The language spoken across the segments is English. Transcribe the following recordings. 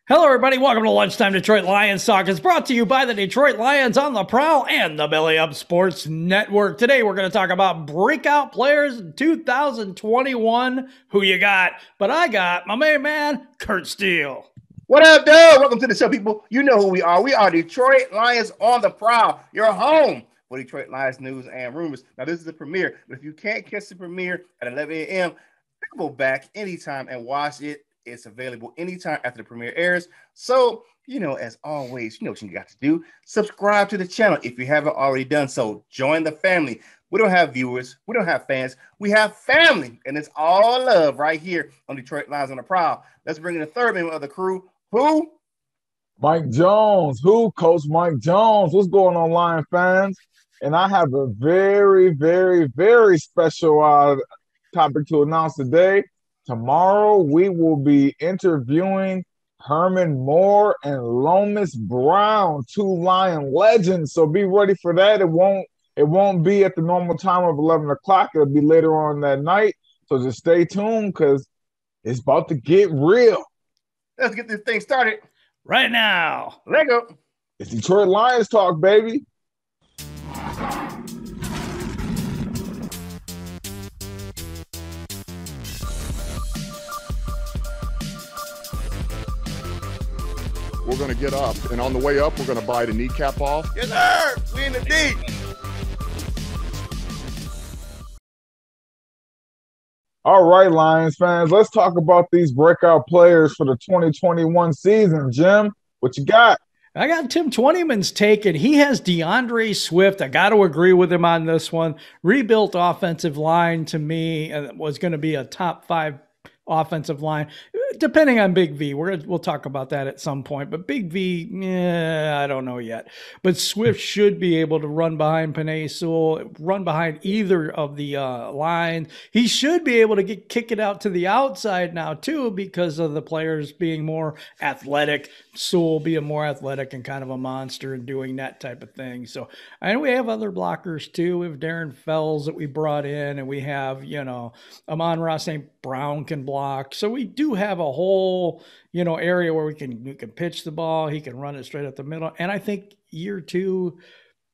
Hello, everybody. Welcome to Lunchtime Detroit Lions Talk. It's brought to you by the Detroit Lions on the Prowl and the Belly Up Sports Network. Today, we're going to talk about breakout players in 2021. Who you got? But I got my main man, Curt Steele. What up, dude? Welcome to the show, people. You know who we are. We are Detroit Lions on the Prowl, your home for Detroit Lions news and rumors. Now, this is the premiere, but if you can't catch the premiere at 11 a.m., go back anytime and watch it. It's available anytime after the premiere airs. So, as always, you know what you got to do. Subscribe to the channel if you haven't already done so. Join the family. We don't have viewers. We don't have fans. We have family. And it's all love right here on Detroit Lions on the Prowl. Let's bring in the third member of the crew. Who? Mike Jones. Who? Coach Mike Jones. What's going on, Lion fans? And I have a very, very, very special topic to announce today. Tomorrow, we will be interviewing Herman Moore and Lomas Brown, two Lion legends. So be ready for that. It won't be at the normal time of 11 o'clock. It'll be later on that night. So just stay tuned because it's about to get real. Let's get this thing started right now. Let go. It's Detroit Lions Talk, baby. We're going to get up, and on the way up, we're going to bite a kneecap off. Yes, sir. We in the deep. All right, Lions fans, let's talk about these breakout players for the 2021 season. Jim, what you got? I got Tim Twentyman's take, and he has DeAndre Swift. I got to agree with him on this one. Rebuilt offensive line to me was going to be a top 5 offensive line, depending on Big V. We'll talk about that at some point. But Big V, I don't know yet. But Swift should be able to run behind Penei Sewell, run behind either of the lines. He should be able to kick it out to the outside now, too, because of the players being more athletic. Sewell being more athletic and kind of a monster and doing that type of thing. So, and we have other blockers, too. We have Darren Fells that we brought in, and we have, Amon-Ra St. Brown can block. So we do have a whole, area where we can pitch the ball. He can run it straight up the middle. And I think year 2,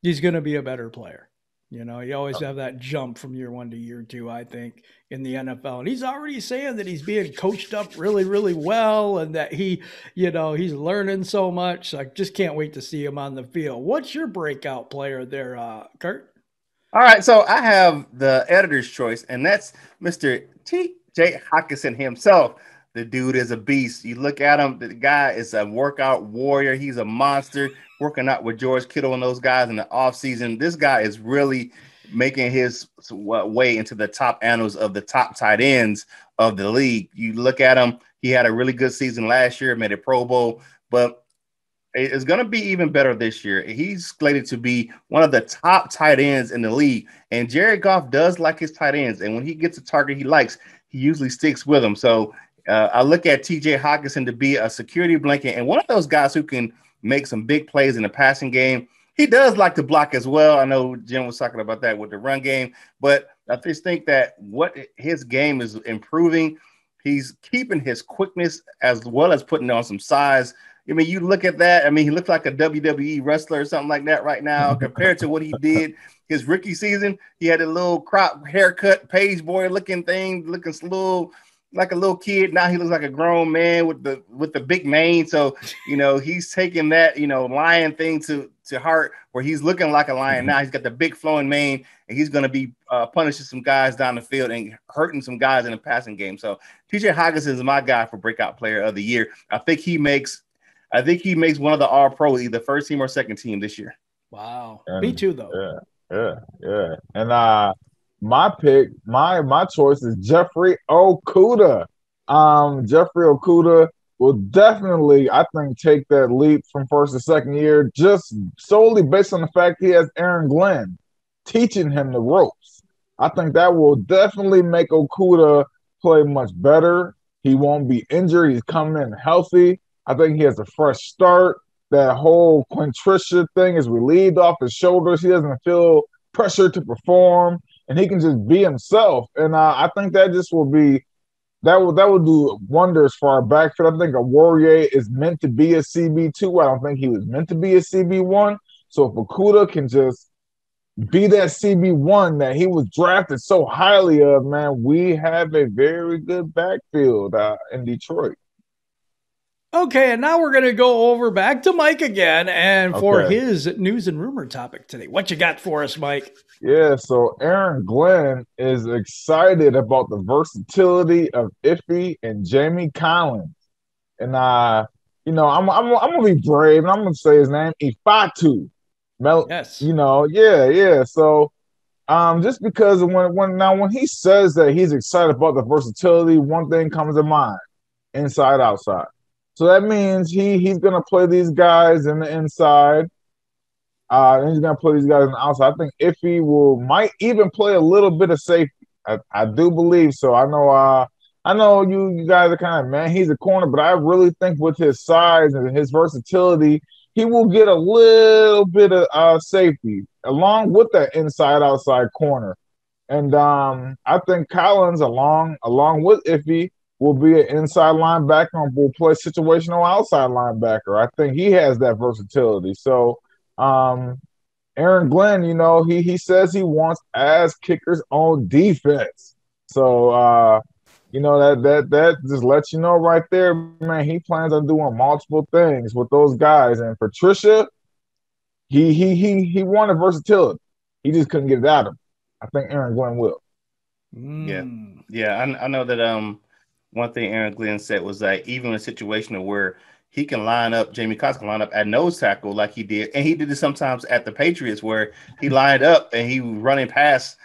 he's going to be a better player. You always have that jump from year 1 to year 2, I think, in the NFL. And he's already saying that he's being coached up really, really well and that he's learning so much. So I just can't wait to see him on the field. What's your breakout player there, Curt? All right, so I have the editor's choice, and that's Mr. T.J. Hockenson himself. The dude is a beast. You look at him, the guy is a workout warrior. He's a monster, working out with George Kittle and those guys in the offseason. This guy is really making his way into the top annals of the top tight ends of the league. You look at him, he had a really good season last year, made a Pro Bowl, but it's going to be even better this year. He's slated to be one of the top tight ends in the league, and Jared Goff does like his tight ends, and when he gets a target he likes, he usually sticks with them. So I look at T.J. Hockenson to be a security blanket and one of those guys who can make some big plays in the passing game. He does like to block as well. I know Jim was talking about that with the run game, but I just think that what his game is improving. He's keeping his quickness as well as putting on some size. I mean, you look at that. I mean, he looks like a WWE wrestler or something like that right now compared to what he did his rookie season. He had a little crop haircut, page boy looking thing, looking slow, like a little kid. Now he looks like a grown man with the big mane. So, he's taking that, lion thing to heart, where he's looking like a lion now. He's got the big flowing mane, and he's going to be punishing some guys down the field and hurting some guys in the passing game. So T.J. Hockenson is my guy for breakout player of the year. I think he makes one of the All-Pro, either first team or second team this year. Wow. Me too, though. Yeah. And my pick, my choice is Jeffrey Okudah. Jeffrey Okudah will definitely, I think, take that leap from first to second year just solely based on the fact he has Aaron Glenn teaching him the ropes. I think that will definitely make Okudah play much better. He won't be injured. He's coming in healthy. I think he has a fresh start. That whole Quintricia thing is relieved off his shoulders. He doesn't feel pressure to perform, and he can just be himself. And I think that just will be that would do wonders for our backfield. I think a Warrior is meant to be a CB2. I don't think he was meant to be a CB1. So if Okudah can just be that CB1 that he was drafted so highly of, man, we have a very good backfield in Detroit. Okay, and now we're going to go over back to Mike again and for his news and rumor topic today. What you got for us, Mike? Yeah, so Aaron Glenn is excited about the versatility of IFFY and Jamie Collins. And, I'm going to be brave, and I'm going to say his name, Ifeatu. Yes. So just because when he says that he's excited about the versatility, one thing comes to mind: inside, outside. So that means he's gonna play these guys in the inside, and he's gonna play these guys on the outside. I think IFFY might even play a little bit of safety. I do believe so. I know you guys are kind of, man, he's a corner, but I really think with his size and his versatility, he will get a little bit of safety along with that inside-outside corner. And I think Collins, along with IFFY, will be an inside linebacker and will play situational outside linebacker. I think he has that versatility. So Aaron Glenn, he says he wants ass kickers on defense. So that just lets you know right there, man, he plans on doing multiple things with those guys. And Patricia, he wanted versatility. He just couldn't get it out of him. I think Aaron Glenn will. Yeah. I know that one thing Aaron Glenn said was that even in a situation where he can line up, Jamie Collins can line up at nose tackle like he did, and he did it sometimes at the Patriots where he lined up and he was running past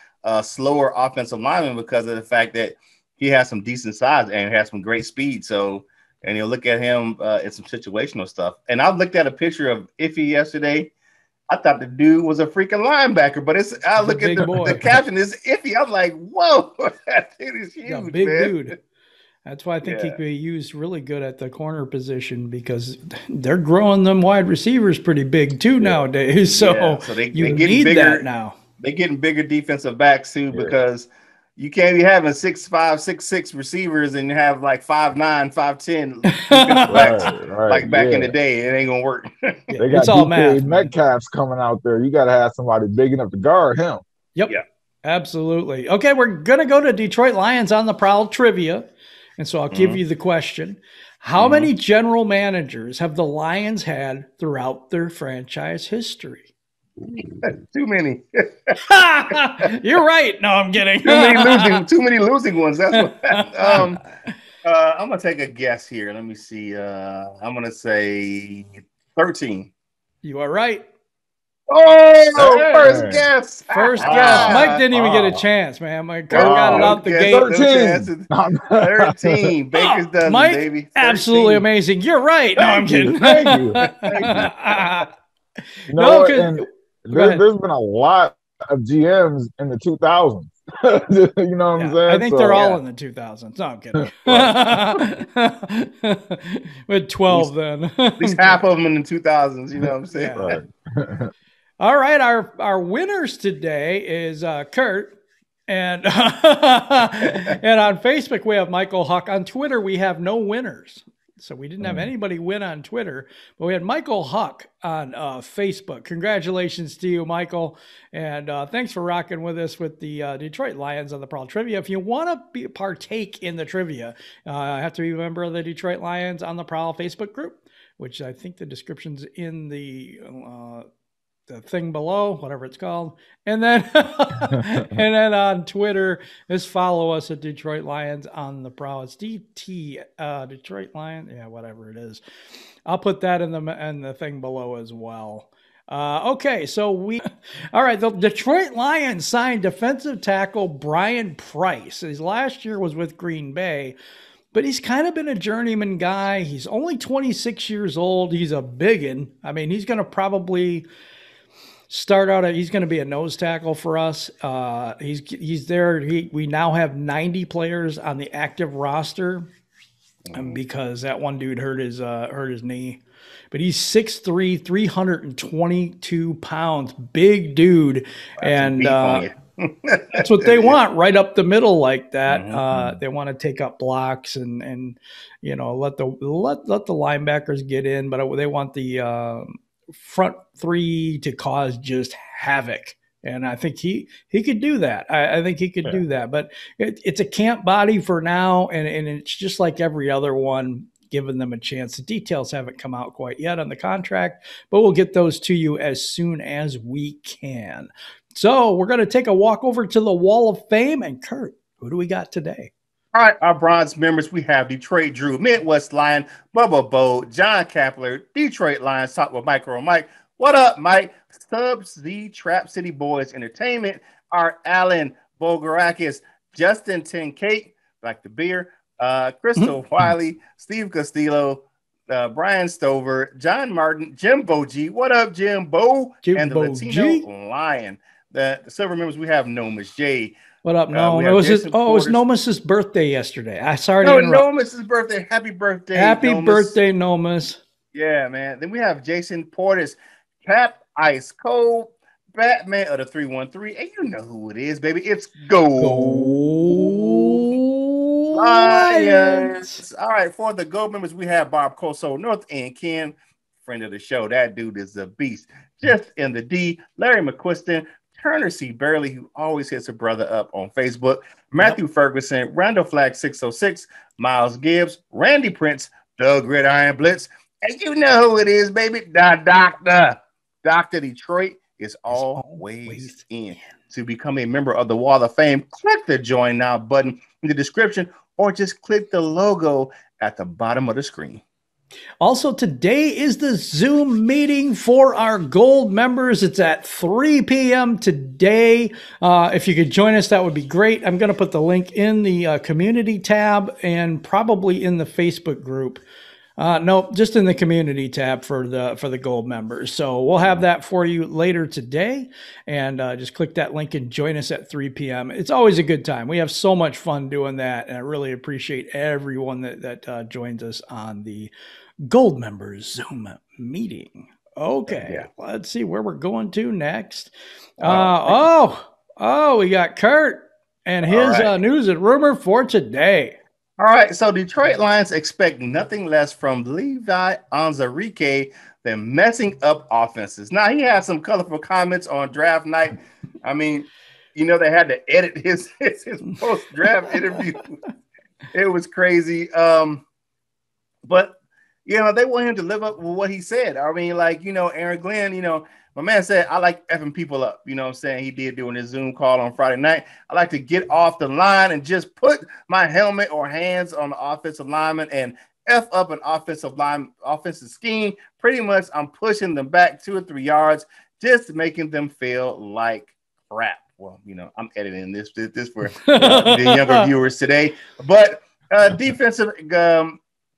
slower offensive linemen because of the fact that he has some decent size and has some great speed. So, and you'll look at him in some situational stuff. And I looked at a picture of IFFY yesterday. I thought the dude was a freaking linebacker, but I look at the caption is IFFY. I'm like, whoa, that dude is huge, big man. Dude. That's why I think he could be used really good at the corner position because they're growing them wide receivers pretty big too nowadays. So, they need bigger, that now. They're getting bigger defensive backs too because you can't be having 6'5", 6'6" receivers and you have like 5'9", 5'10" backs like back in the day. It ain't gonna work. They got DK Metcalf's coming out there. You got to have somebody big enough to guard him. Yep. Yeah. Absolutely. Okay, we're gonna go to Detroit Lions on the Prowl trivia. And so I'll give you the question. How many general managers have the Lions had throughout their franchise history? Too many. You're right. No, I'm kidding. Too many losing ones. That's what. I'm going to take a guess here. Let me see. I'm going to say 13. You are right. Oh, first guess. First guess. Mike didn't even get a chance, man. Mike got it out the gate. 13. Baker's dozen, Mike, baby. 13. Absolutely amazing. You're right. No, I'm kidding. Thank you. There's been a lot of GMs in the 2000s. You know what I'm saying? I think they're all in the 2000s. No, I'm kidding. With 12 then. At least half of them in the 2000s. You know what I'm saying? Right. All right, our winners today is Kurt, and and on Facebook we have Michael Huck. On Twitter we have no winners, so we didn't have anybody win on Twitter, but we had Michael Huck on Facebook. Congratulations to you, Michael, and thanks for rocking with us with the Detroit Lions on the Prowl Trivia. If you want to partake in the trivia, have to be a member of the Detroit Lions on the Prowl Facebook group, which I think the description's in the thing below, whatever it's called. And then and then on Twitter, just follow us at Detroit Lions on the Prowl. It's DT Detroit Lions. Yeah, whatever it is. I'll put that in the thing below as well. Okay, so all right, the Detroit Lions signed defensive tackle Brian Price. His last year was with Green Bay, but he's kind of been a journeyman guy. He's only 26 years old. He's a biggin. I mean, he's going to probably start out he's going to be a nose tackle for us. He's there. We now have 90 players on the active roster because that one dude hurt his knee. But he's 6'3", 322 pounds, big dude. And That's what they want, right up the middle like that. They want to take up blocks and let the linebackers get in, but they want the front three to cause just havoc. And I think he could do that. I think he could do that. But it's a camp body for now, and it's just like every other one, giving them a chance. The details haven't come out quite yet on the contract, but we'll get those to you as soon as we can. So we're going to take a walk over to the Wall of Fame. And Curt, who do we got today? All right, our bronze members, we have Detroit Drew, Midwest Lion, Bubba Bo, John Kapler, Detroit Lions, talk with Micro Mike. What up, Mike? Subs, the Trap City Boys Entertainment, our Alan Bogarakis, Justin Tincate, like the beer, Crystal Wiley, Steve Castillo, Brian Stover, John Martin, Jimbo G. What up, Jimbo? And the Latino Lion. The silver members, we have Nomus J. What up, Nomus? It was Nomus's birthday yesterday. Sorry to interrupt. Nomus's birthday. Happy birthday, Happy birthday, Nomus. Yeah, man. Then we have Jason Portis, Cap, Ice Cold, Batman of the 313. And you know who it is, baby. It's Gold Lions. All right, for the Gold members, we have Bob Coso, North End Ken, friend of the show. That dude is a beast. Just in the D, Larry McQuiston, Turner C. Burley, who always hits a brother up on Facebook, Matthew Ferguson, Randall Flag 606, Miles Gibbs, Randy Prince, Doug Gridiron Blitz, and you know who it is, baby, the Doctor. Dr. Detroit is always in. To become a member of the Wall of Fame, click the Join Now button in the description or just click the logo at the bottom of the screen. Also, today is the Zoom meeting for our gold members. It's at 3 p.m. today. If you could join us, that would be great. I'm going to put the link in the community tab and probably in the Facebook group. No, just in the community tab for the gold members. So we'll have that for you later today. And just click that link and join us at 3 p.m. It's always a good time. We have so much fun doing that. And I really appreciate everyone that joins us on the gold members Zoom meeting. Okay, Let's see where we're going to next. We got Curt and his news and rumor for today. All right, so Detroit Lions expect nothing less from Levi Onwuzurike than messing up offenses. Now, he had some colorful comments on draft night. I mean, they had to edit his post-draft interview. It was crazy. But they want him to live up with what he said. I mean, Aaron Glenn, my man said, I like effing people up. You know what I'm saying? He did during his Zoom call on Friday night. I like to get off the line and just put my helmet or hands on the offensive lineman and F up an offensive scheme. Pretty much, I'm pushing them back 2 or 3 yards, just making them feel like crap. Well, I'm editing this for the younger viewers today. But defensive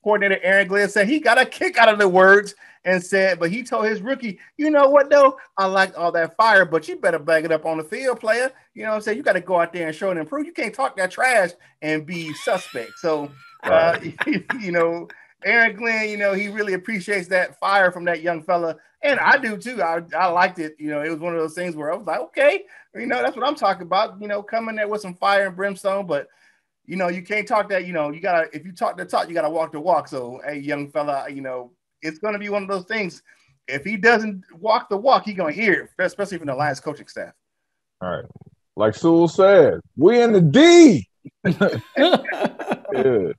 coordinator Aaron Glenn said he got a kick out of the words and said, but he told his rookie, you know what, though? I liked all that fire, but you better bag it up on the field, player. You know what I'm saying? You got to go out there and show and improve. You can't talk that trash and be suspect. So, Aaron Glenn, he really appreciates that fire from that young fella. And I do, too. I liked it. It was one of those things where I was like, okay, that's what I'm talking about, coming there with some fire and brimstone. But, you can't talk that, you got to, if you talk the talk, you got to walk the walk. So, hey, young fella, it's going to be one of those things. If he doesn't walk the walk, he's going to hear it, especially from the Lions coaching staff. All right. Like Sewell said, we in the D. Yeah.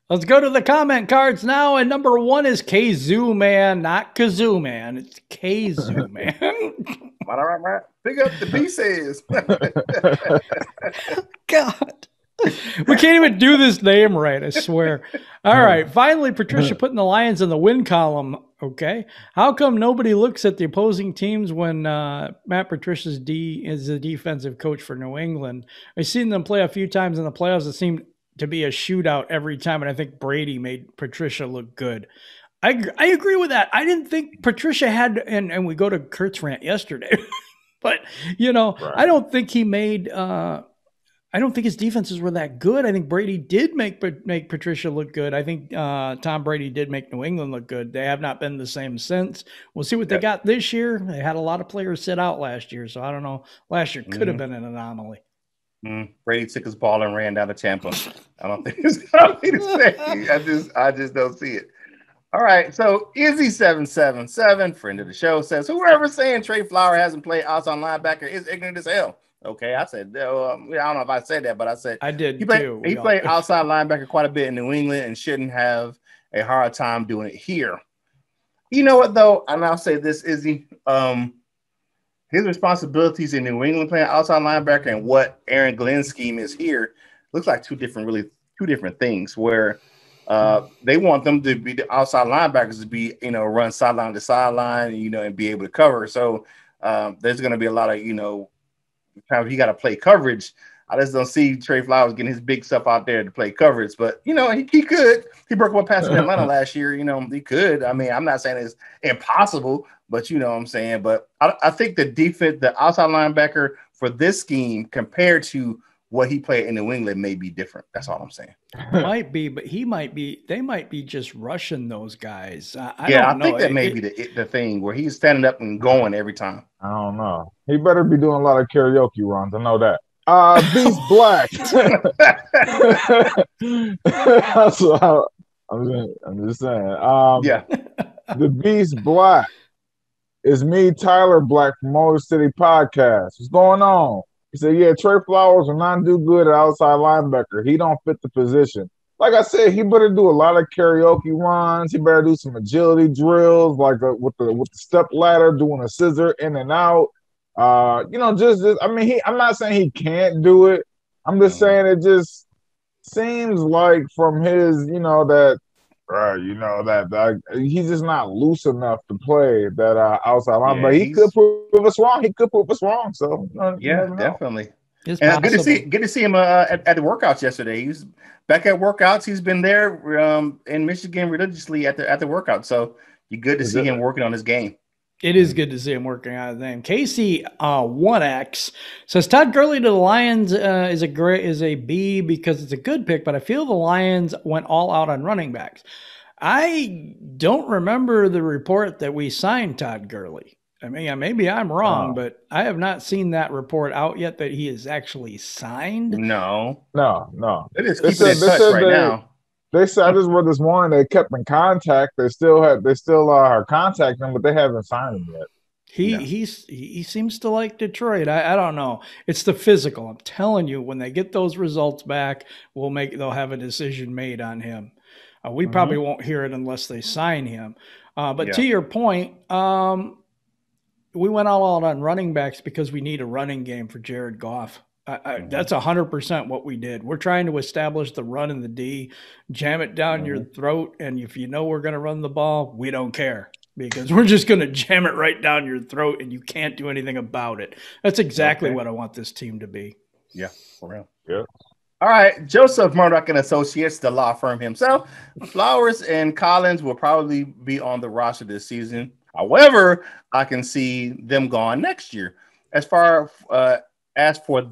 Let's go to the comment cards now. And number 1 is KAZOO Man, not Kazoo Man. It's KAZOO Man. Right. Pick up the B says. God. We can't even do this name right, I swear. All right. Finally, Patricia putting the Lions in the win column. Okay. How come nobody looks at the opposing teams when Matt Patricia's is the defensive coach for New England? I've seen them play a few times in the playoffs. It seemed to be a shootout every time, and I think Brady made Patricia look good. I agree with that. I didn't think Patricia had, and we go to Curt's rant yesterday, but, right. I don't think he made I don't think his defenses were that good. I think Brady did make Patricia look good. I think Tom Brady did make New England look good. They have not been the same since. We'll see what they got this year. They had a lot of players sit out last year, so I don't know. Last year could have been an anomaly. Brady took his ball and ran down to Tampa. I don't think it's something to say. I just don't see it. All right, so Izzy777, friend of the show, says, whoever's saying Trey Flower hasn't played outside linebacker is ignorant as hell. Okay, I said, I don't know if I said that, but I said I did he played outside linebacker quite a bit in New England and shouldn't have a hard time doing it here. You know what, though? And I'll say this, Izzy. His responsibilities in New England playing outside linebacker and what Aaron Glenn's scheme is here looks like two different things where they want them to be the outside linebackers to be, run sideline to sideline, and be able to cover. So there's going to be a lot of, times you got to play coverage. I just don't see Trey Flowers getting his big stuff out there to play coverage, but he could. He broke one pass in Atlanta last year. He could. I mean, I'm not saying it's impossible, but you know what I'm saying. But I think the defense, the outside linebacker for this scheme compared to what he played in New England may be different. That's all I'm saying. Might be, but they might be just rushing those guys. I think that may be the thing where he's standing up and going every time. I don't know. He better be doing a lot of karaoke runs. I know that. Beast Black. So I'm just saying. The Beast Black is me, Tyler Black from Motor City Podcast. What's going on? He said, yeah, Trey Flowers will not do good at outside linebacker. He don't fit the position. Like I said, he better do a lot of karaoke runs. He better do some agility drills, like with the step ladder, doing a scissor in and out. I'm not saying he can't do it. I'm just saying it just seems like from his, that he's just not loose enough to play that outside line. But he could prove us wrong. So definitely. And good to see him at the workouts yesterday. He was back at workouts. He's been there in Michigan religiously at the workout. So you're good to see him working on his game. It is good to see him working on his game. Casey 1X says Todd Gurley to the Lions is a B because it's a good pick, but I feel the Lions went all out on running backs. I don't remember the report that we signed Todd Gurley. I mean, maybe I'm wrong, but I have not seen that report out yet that he is actually signed. No. It is keeping in touch right now. They said, I just read this morning, they kept in contact. They still are contacting him, but they haven't signed him yet. He seems to like Detroit. I don't know. It's the physical. I'm telling you, when they get those results back, they'll have a decision made on him. We probably won't hear it unless they sign him. But to your point, we went all out on running backs because we need a running game for Jared Goff. That's 100% what we did. We're trying to establish the run in the D, jam it down your throat, and if you know we're going to run the ball, we don't care because we're just going to jam it right down your throat, and you can't do anything about it. That's exactly what I want this team to be. Yeah, for real. Yeah. All right, Joseph Murdoch and Associates, the law firm himself. Flowers and Collins will probably be on the roster this season. However, I can see them gone next year. As for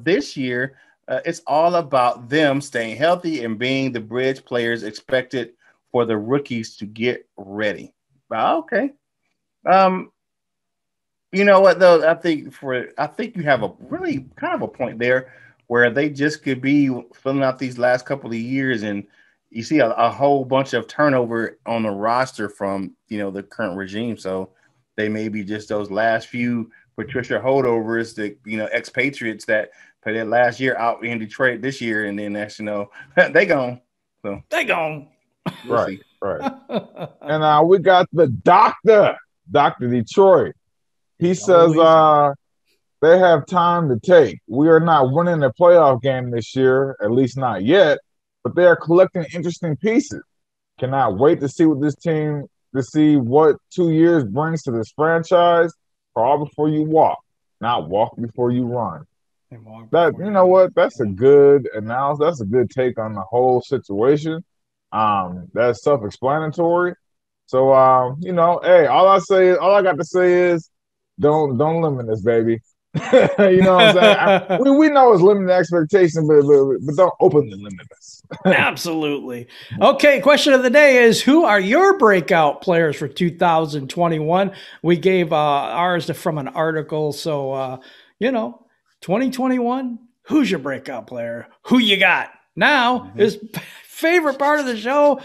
this year, it's all about them staying healthy and being the bridge players expected for the rookies to get ready. Okay. You know what though? I think you have a really kind of a point there where they just could be filling out these last couple of years, and you see a whole bunch of turnover on the roster from the current regime. So they may be just those last few Patricia holdovers, the expatriates that played their last year out in Detroit this year, and then they gone. So they gone. Right. And we got the Dr. Detroit. He says they have time to take. We are not winning a playoff game this year, at least not yet, but they are collecting interesting pieces. Cannot wait to see what 2 years brings to this franchise. Crawl before you walk, not walk before you run. That's a good analysis. That's a good take on the whole situation. That's self-explanatory. So hey, all I got to say is don't limit us, baby. You know what I'm saying? We know it's limited expectation, but don't openly limit us. Absolutely. Okay, question of the day is, who are your breakout players for 2021? We gave ours from an article. So, 2021, who's your breakout player? Who you got? Now, his favorite part of the show,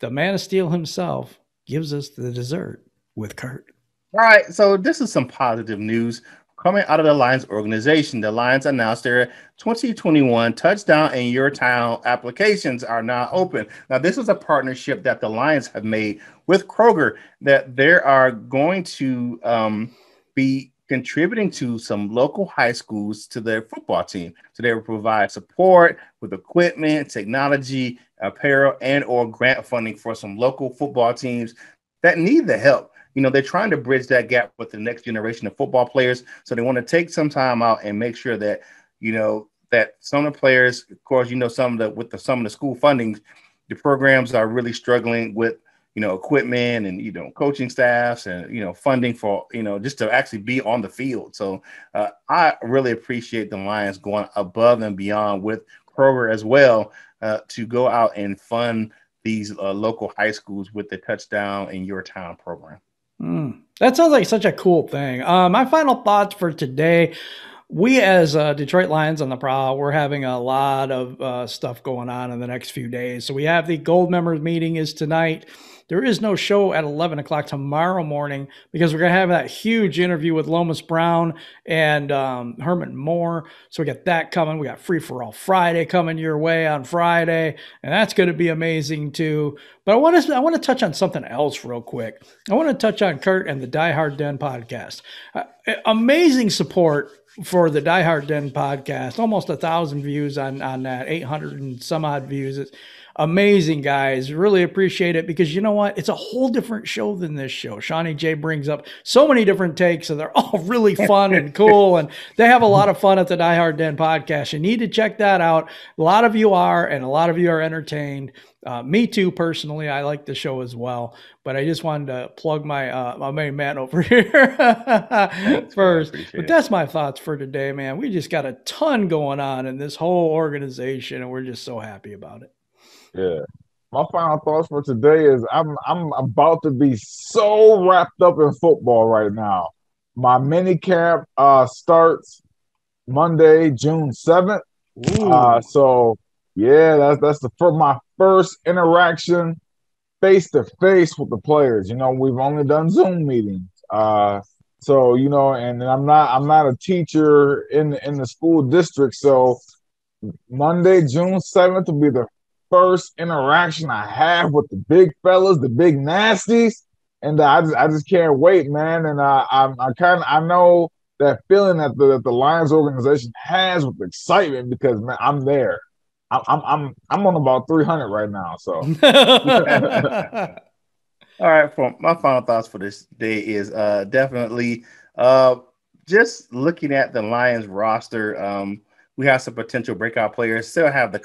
the Man of Steel himself gives us the dessert with Curt. All right, so this is some positive news coming out of the Lions organization. The Lions announced their 2021 touchdown in your town applications are now open. Now, this is a partnership that the Lions have made with Kroger that they are going to be contributing to some local high schools to their football team. So they will provide support with equipment, technology, apparel, and or grant funding for some local football teams that need the help. They're trying to bridge that gap with the next generation of football players. So they want to take some time out and make sure that, that some of the players, of course, some of the school funding, the programs are really struggling with, equipment and, coaching staffs and, funding for, just to actually be on the field. So I really appreciate the Lions going above and beyond with Kroger as well to go out and fund these local high schools with the Touchdown in Your Town program. That sounds like such a cool thing. My final thoughts for today. We as Detroit Lions on the Prowl, we're having a lot of stuff going on in the next few days. So we have the Gold Members meeting is tonight. There is no show at 11 o'clock tomorrow morning because we're going to have that huge interview with Lomas Brown and Herman Moore. So we got that coming. We got Free For All Friday coming your way on Friday, and that's going to be amazing too. But I want to touch on something else real quick. I want to touch on Curt and the Die Hard Den podcast. Amazing support for the Die Hard Den podcast. Almost 1,000 views on that, 800 and some odd views. It's amazing, guys. Really appreciate it because you know what? It's a whole different show than this show. Shawnee J brings up so many different takes, and they're all really fun and cool, and they have a lot of fun at the Die Hard Den podcast. You need to check that out. A lot of you are, and a lot of you are entertained. Me too, personally. I like the show as well, but I just wanted to plug my main man over here first. But that's my thoughts for today, man. We just got a ton going on in this whole organization, and we're just so happy about it. Yeah. My final thoughts for today is I'm about to be so wrapped up in football right now. My mini camp starts Monday, June 7th. So yeah, that's my first interaction face to face with the players. We've only done Zoom meetings. So and I'm not a teacher in the school district. So Monday, June 7th will be the first interaction I have with the big fellas, the big nasties, and I just can't wait, man. And I know that feeling that the Lions organization has with excitement because man, I'm there. I'm on about 300 right now. So, all right. For my final thoughts for this day is definitely just looking at the Lions roster. We have some potential breakout players. Still have the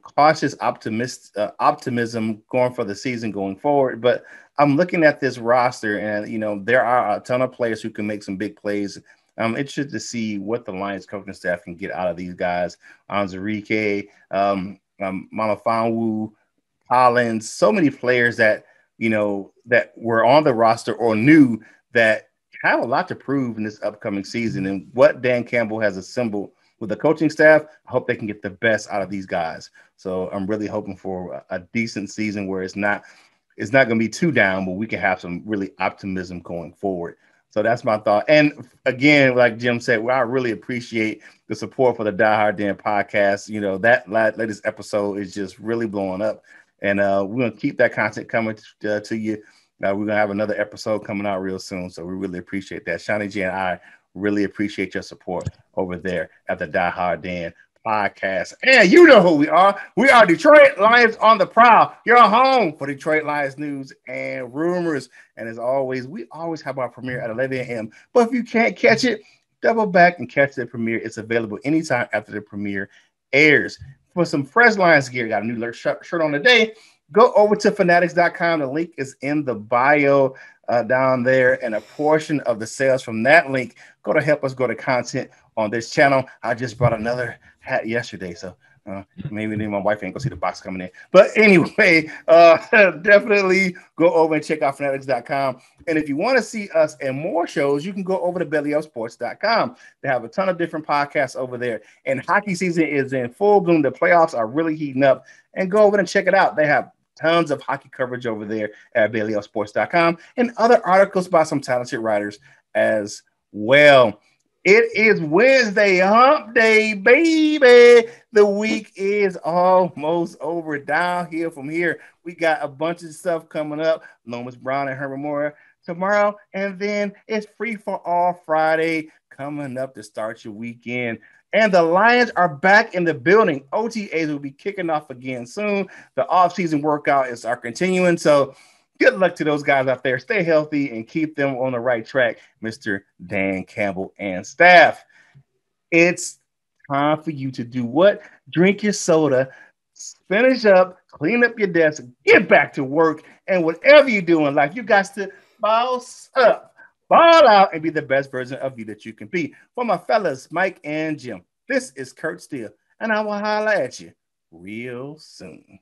cautious optimism going for the season going forward. But I'm looking at this roster, and there are a ton of players who can make some big plays. I'm interested to see what the Lions coaching staff can get out of these guys. Onwuzurike, Melifonwu, Collins, so many players that that were on the roster or new that have a lot to prove in this upcoming season. And what Dan Campbell has assembled with the coaching staff, I hope they can get the best out of these guys. So I'm really hoping for a decent season where it's not going to be too down, but we can have some really optimism going forward. So that's my thought. And again, like Jim said, I really appreciate the support for the Die Hard Den podcast. That latest episode is just really blowing up. And we're going to keep that content coming to you. We're going to have another episode coming out real soon. So we really appreciate that. Shawnee J and I really appreciate your support over there at the Die Hard Den podcast. And you know who we are. We are Detroit Lions on the Prowl. Your home for Detroit Lions news and rumors. And as always, we always have our premiere at 11 a.m. But if you can't catch it, double back and catch the premiere. It's available anytime after the premiere airs. For some fresh Lions gear, got a new shirt on today. Go over to fanatics.com. The link is in the bio down there, and a portion of the sales from that link go to help us go to content on this channel. I just brought another hat yesterday, so maybe my wife ain't gonna see the box coming in. But anyway, definitely go over and check out fanatics.com. And if you want to see us and more shows, you can go over to bellyupsports.com. They have a ton of different podcasts over there. And hockey season is in full bloom. The playoffs are really heating up. And go over and check it out. They have tons of hockey coverage over there at bellyupsports.com and other articles by some talented writers as well. It is Wednesday, hump day, baby. The week is almost over. Downhill from here. We got a bunch of stuff coming up. Lomas Brown and Herbert Moore tomorrow. And then it's Free for All Friday coming up to start your weekend. And the Lions are back in the building. OTAs will be kicking off again soon. The offseason workout are continuing. So good luck to those guys out there. Stay healthy and keep them on the right track, Mr. Dan Campbell and staff. It's time for you to do what? Drink your soda, finish up, clean up your desk, get back to work, and whatever you do in life, you got to boss up. Ball out and be the best version of you that you can be. For my fellas, Mike and Jim, this is Curt Steele, and I will holler at you real soon.